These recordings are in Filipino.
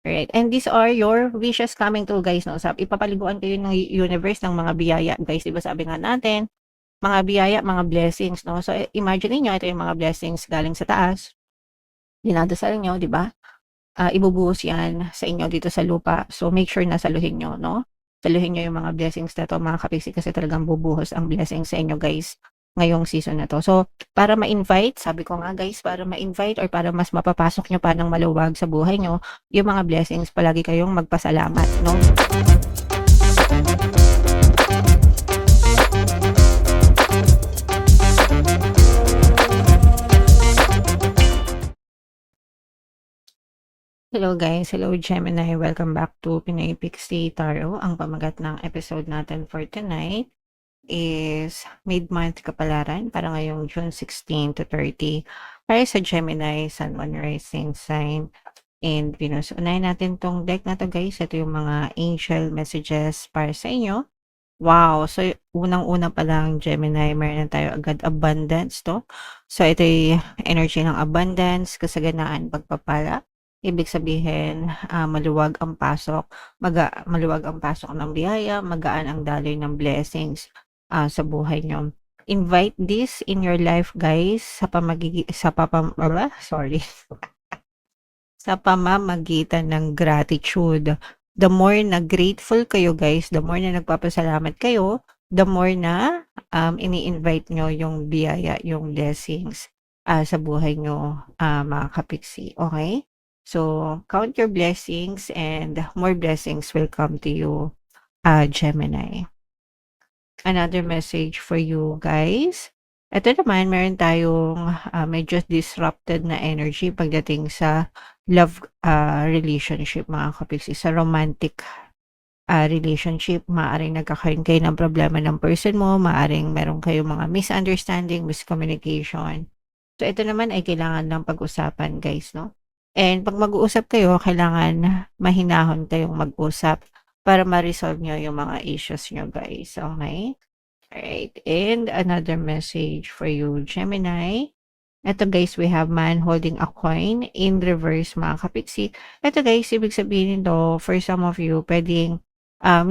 Alright, and these are your wishes coming true guys 'no, ipapaliguan kayo ng universe ng mga biyaya guys, 'di ba sabi nga natin, mga biyaya, mga blessings 'no. So, imagine niyo ito yung mga blessings galing sa taas, dinadasal niyo 'di ba? Ibubuhos 'yan sa inyo dito sa lupa. So, make sure na saluhin niyo 'no, saluhin niyo yung mga blessings na 'to mga ka-Pixie kasi talagang bubuhos ang blessing sa inyo guys, ngayong season na 'to. So, para ma-invite, sabi ko nga guys, para ma-invite or para mas mapapasok niyo pa ng maluwag sa buhay niyo, yung mga blessings palagi kayong magpasalamat 'no. Hello guys, hello Gemini, welcome back to Pinoy Pixie Tarot. Ang pamagat ng episode natin for tonight is mid-month kapalaran para ngayong June 16 to 30 para sa Gemini, Sun, Moon, Rising Sign, and Venus. Unahin natin tong deck na to guys. Ito yung mga angel messages para sa inyo. Wow! So, unang-una pa lang Gemini, meron na tayo agad abundance 'to. So, ito yung energy ng abundance, kasaganaan, pagpapala. Ibig sabihin, maluwag ang pasok, maluwag ang pasok ng biyaya, magaan ang daloy ng blessings, sa buhay niyo. Invite this in your life guys sorry, sa pamamagitan ng gratitude. The more na grateful kayo guys, the more na nagpapasalamat kayo, the more na ini-invite nyo yung biyaya, yung blessings sa buhay nyo, mga kapiksi. Okay? So, count your blessings and more blessings will come to you, Gemini. Another message for you guys. Ito naman, meron tayong medyo disrupted na energy pagdating sa love relationship mga kapiksi. Sa romantic relationship, maaaring nagkakaroon kayo ng problema ng person mo, maaaring meron kayong mga misunderstanding, miscommunication. So, ito naman ay kailangan ng pag-usapan guys, no? And pag mag-uusap kayo, kailangan mahinahon kayong mag-usap para ma-resolve nyo yung mga issues nyo guys. Okay? Alright. And another message for you, Gemini. Ito guys, we have man holding a coin in reverse mga kapiksi. Ito guys, ibig sabihin nito, for some of you, pwedeng,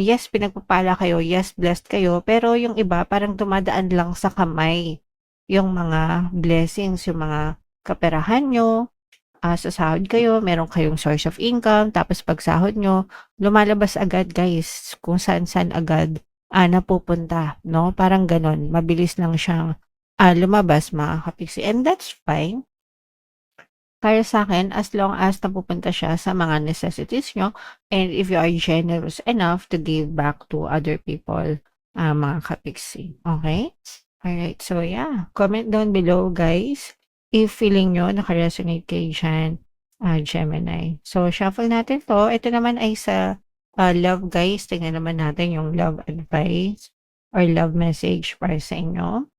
yes, pinagpapala kayo, yes, blessed kayo, pero yung iba, parang dumadaan lang sa kamay yung mga blessings, yung mga kaperahan nyo, sa sahod kayo, meron kayong source of income, tapos pag sahod nyo, lumalabas agad guys, kung saan-saan agad napupunta, no? Parang ganon, mabilis lang siyang lumabas mga kapiksi. And that's fine. Para sa akin, as long as napupunta siya sa mga necessities nyo, and if you are generous enough to give back to other people, mga kapiksi. Okay? Alright, so yeah, comment down below guys if feeling nyo naka-resonate kayo dyan, Gemini. So, shuffle natin to. Ito naman ay sa love guys. Tingnan naman natin yung love advice or love message para sa inyo.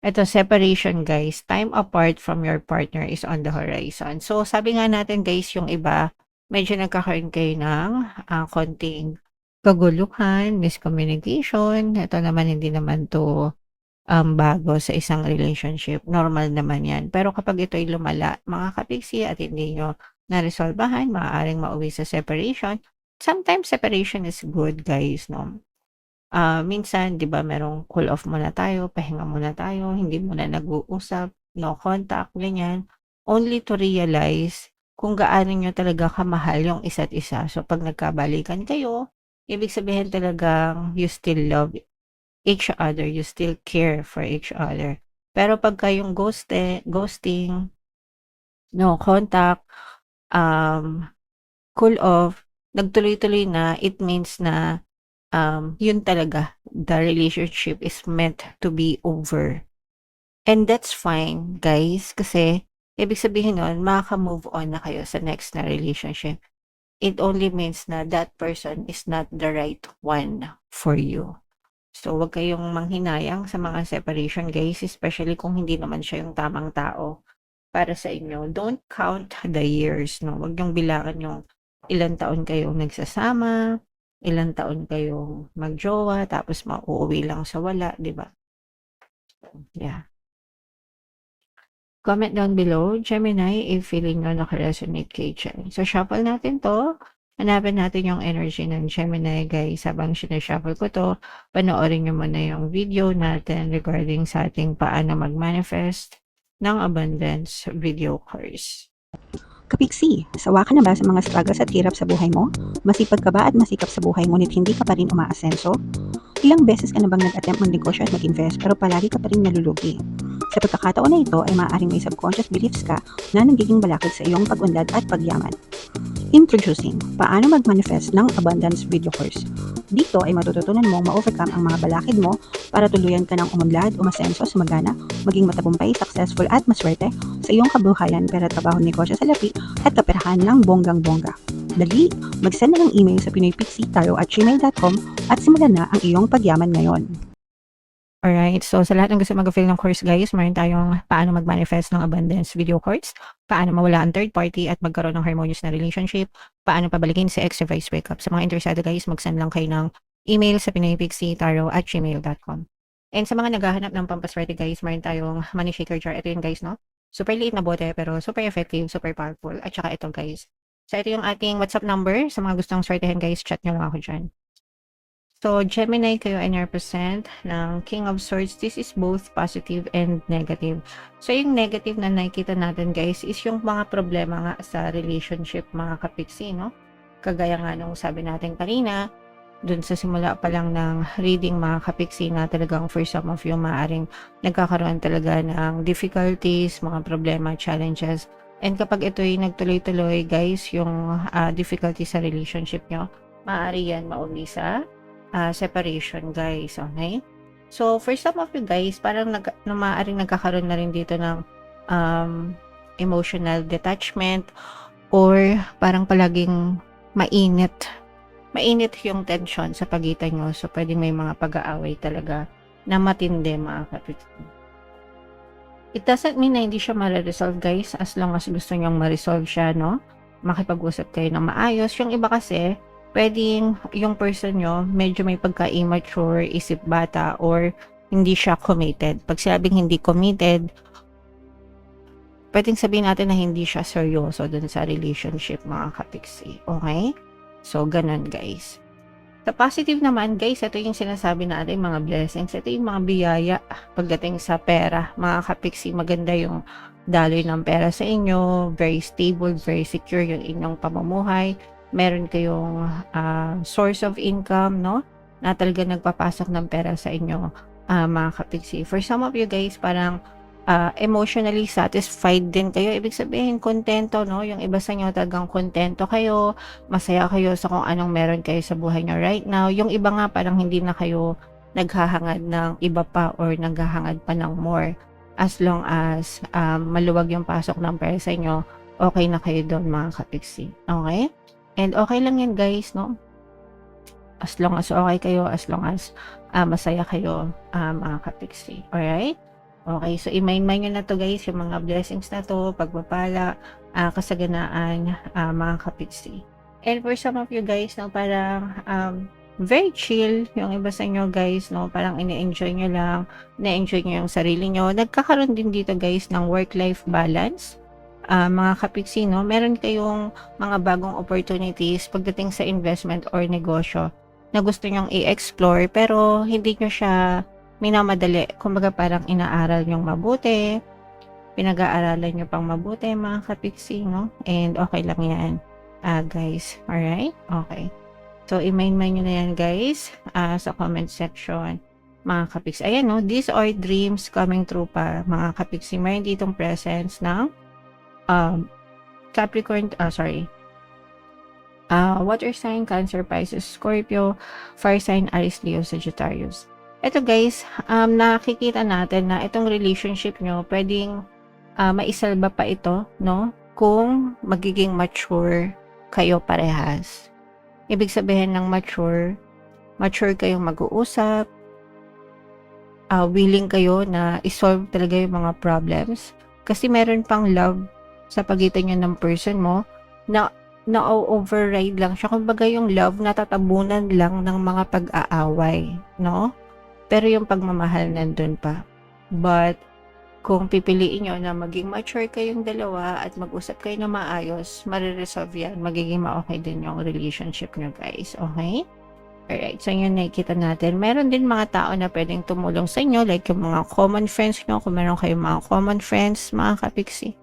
Ito, separation guys. Time apart from your partner is on the horizon. So, sabi nga natin guys, yung iba, medyo nagkakaroon kayo ng konting kaguluhan, miscommunication. Ito naman, hindi naman to bago sa isang relationship. Normal naman yan. Pero kapag ito'y lumala, mga kapiksi, at hindi nyo naresolbahan, maaaring mauwi sa separation. Sometimes separation is good guys, no? Minsan 'di ba merong cool off muna tayo, pahinga muna tayo, hindi muna nag-uusap, no contact, ganyan. Only to realize kung gaano niyo talaga kamahal yung isa't isa. So 'pag nagkabalikan kayo, ibig sabihin talagang you still love each other, you still care for each other. Pero pagka yung ghosting, no contact, cool off, nagtuloy-tuloy na, it means na yun talaga, the relationship is meant to be over. And that's fine, guys, kasi ibig sabihin nun, makaka-move on na kayo sa next na relationship. It only means na that person is not the right one for you. So, wag kayong manghinayang sa mga separation, guys, especially kung hindi naman siya yung tamang tao para sa inyo. Don't count the years, no? Wag niyong bilangan yung ilang taon kayong nagsasama, ilang taon kayong magjowa, tapos mauuwi lang sa wala, 'di ba? Yeah. Comment down below, Gemini, if feeling nyo nakaresonate kay Gem. So, shuffle natin to. Hanapin natin yung energy ng Gemini, guys. Habang sinashuffle ko to, panoorin nyo muna yung video natin regarding sa ating paano mag-manifest ng abundance video course. Kapiksi, sawa ka na ba sa mga struggles at hirap sa buhay mo? Masipag ka ba at masikap sa buhay ngunit hindi ka pa rin umaasenso? Ilang beses ka na bang nag-attempt magnegosyo at mag-invest pero palagi ka pa rin nalulugi? Sa pagkakataon na ito ay maaaring may subconscious beliefs ka na nagiging balakid sa iyong pag-unlad at pagyaman. Introducing, paano mag-manifest ng abundance video course. Dito ay matututunan mong ma-overcome ang mga balakid mo para tuluyan ka ng umunlad, umasenso, sumagana, maging matagumpay, successful at maswerte sa iyong kabuhayan, pera, trabaho, negosyo, salapi at kaperahan ng bonggang-bongga. Dali, mag-send na ng email sa pinoypixie@gmail.com at simulan na ang iyong pagyaman ngayon. Alright, so sa lahat ng gusto mag-avail ng course, guys, meron tayong paano mag-manifest ng abundance video course, paano mawala ang third party at magkaroon ng harmonious na relationship, paano pabalikin si ex vice breakup. Sa mga interesado, guys, mag-send lang kayo ng email sa pinoypixie@gmail.com. And sa mga naghahanap ng pampaswerte, guys, meron tayong money shaker jar. Ito yun, guys, no? Super liit na bote pero super effective, super powerful. At saka ito, guys. So ito yung ating WhatsApp number. Sa mga gustong swertehin, guys, chat nyo lang ako dyan. So, Gemini kayo ay represent ng King of Swords. This is both positive and negative. So, yung negative na nakikita natin, guys, is yung mga problema nga sa relationship, mga kapiksi, no? Kagaya nga nung sabi natin kanina, dun sa simula pa lang ng reading, mga kapiksi, na talagang for some of you, maaring nagkakaroon talaga ng difficulties, mga problema, challenges. And kapag ito'y nagtuloy-tuloy, guys, yung difficulty sa relationship nyo, maaari yan mauli sa separation, guys. Okay? So, for some of you guys, parang maaaring nagkakaroon na rin dito ng emotional detachment or parang palaging mainit yung tension sa pagitan nyo. So, pwedeng may mga pag-aaway talaga na matindi, mga kapitbahay. It doesn't mean na hindi siya ma-resolve, guys, as long as gusto nyong ma-resolve siya, no? Makipag-usap kayo ng maayos. Yung iba kasi, pwedeng yung person nyo medyo may pagka-immature, isip bata, or hindi siya committed. Pag sinabing hindi committed, pwedeng sabihin natin na hindi siya seryoso dun sa relationship, mga kapiksi. Okay? So, ganun, guys. Sa positive naman, guys, ito yung sinasabi natin, mga blessings. Ito yung mga biyaya pagdating sa pera, mga kapiksi. Maganda yung daloy ng pera sa inyo, very stable, very secure yung inyong pamumuhay. Meron kayong source of income, no? Na talaga nagpapasok ng pera sa inyo, mga kapiksi. For some of you guys, parang emotionally satisfied din kayo. Ibig sabihin, kontento, no? Yung iba sa inyo talagang kontento kayo, masaya kayo sa kung anong meron kayo sa buhay nyo right now. Yung iba nga, parang hindi na kayo naghahangad ng iba pa or naghahangad pa ng more. As long as maluwag yung pasok ng pera sa inyo, okay na kayo doon, mga kapiksi. Okay? And okay lang yan, guys, no? As long as okay kayo, as long as masaya kayo, mga kapiksi. Alright? Okay, so i-mind nyo na to, guys, yung mga blessings na to, pagpapala, kasaganaan, mga kapiksi. And for some of you guys, no, parang very chill yung iba sa inyo, guys, no, parang ini-enjoy nyo lang, na-enjoy nyo yung sarili nyo. Nagkakaroon din dito, guys, ng work-life balance. Mga kapiksi, no, meron kayong mga bagong opportunities pagdating sa investment or negosyo na gusto nyong i-explore pero hindi nyo siya minamadali. Kumbaga parang inaaral nyong mabuti, pinag-aaralan nyo pang mabuti, mga kapiksi, no? And okay lang yan, guys. Alright? Okay. So, i-mind nyo na yan, guys, sa comment section, mga kapiksi. Ayan, no? These are dreams coming true pa, mga kapiksi. Mayroon ditong presence ng Capricorn, water sign, Cancer, Pisces, Scorpio, fire sign, Aries, Leo, Sagittarius. Ito, guys, nakikita natin na itong relationship nyo, pwedeng maisalba pa ito, no? Kung magiging mature kayo parehas. Ibig sabihin ng mature kayong mag-uusap, willing kayo na isolve talaga yung mga problems. Kasi meron pang love sa pagitan nyo ng person mo na na-override lang siya. Kumbaga yung love natatabunan lang ng mga pag-aaway, no? Pero yung pagmamahal nandun pa. But kung pipiliin nyo na maging mature kayong dalawa at mag-usap kayo na maayos, mariresolve yan. Magiging ma-okay din yung relationship nyo, guys. Okay? Alright. So, yun nakikita natin. Meron din mga tao na pwedeng tumulong sa inyo, like yung mga common friends nyo. Kung meron kayong mga common friends, mga kapiksi,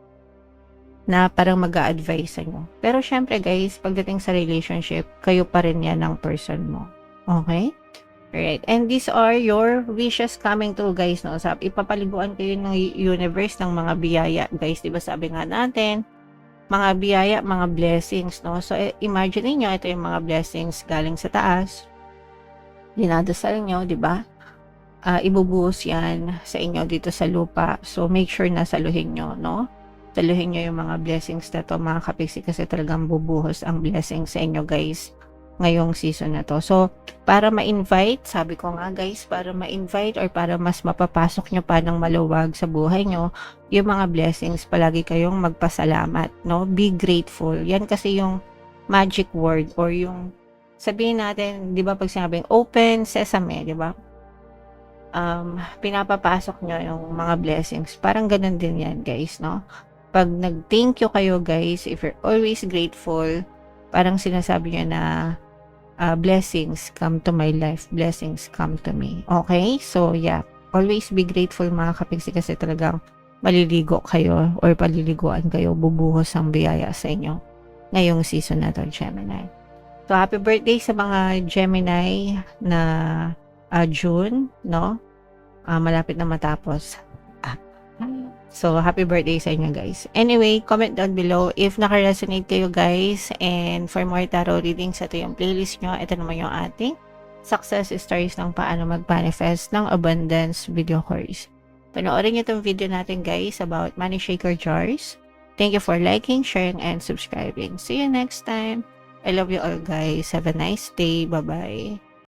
na parang mag-a-advise sa inyo. Pero, syempre, guys, pagdating sa relationship, kayo pa rin yan ng person mo. Okay? Alright, and these are your wishes coming true, guys, no? Ipapaliguan kayo ng universe ng mga biyaya, guys. Diba sabi nga natin, mga biyaya, mga blessings, no? So, imagine niyo ito yung mga blessings galing sa taas. Dinadasal nyo, diba? Ibubuhos yan sa inyo dito sa lupa. So, make sure na saluhin nyo, no? Saluhin nyo yung mga blessings na to, mga kapiksi, kasi talagang bubuhos ang blessings sa inyo, guys, ngayong season na to. So, para ma-invite, sabi ko nga, guys, para ma-invite or para mas mapapasok nyo pa ng maluwag sa buhay nyo, yung mga blessings, palagi kayong magpasalamat, no? Be grateful. Yan kasi yung magic word or yung sabihin natin, di ba, pag sinabing open sesame, di ba? Pinapapasok nyo yung mga blessings. Parang ganun din yan, guys, no? Pag nag-thank you kayo, guys, if you're always grateful, parang sinasabi nyo na blessings come to my life, blessings come to me. Okay? So, yeah. Always be grateful, mga kapiksi, kasi talagang maliligo kayo or paliliguan kayo, bubuhos ang biyaya sa inyo ngayong season na to, Gemini. So, happy birthday sa mga Gemini na June, no? Malapit na matapos. So, happy birthday sa inyo, guys. Anyway, comment down below if naka-resonate kayo, guys. And for more tarot readings, ito yung playlist nyo. Ito naman yung ating Success Stories ng paano mag-manifest ng abundance video course. Panoorin nyo itong video natin, guys, about money shaker jars. Thank you for liking, sharing, and subscribing. See you next time. I love you all, guys. Have a nice day. Bye-bye.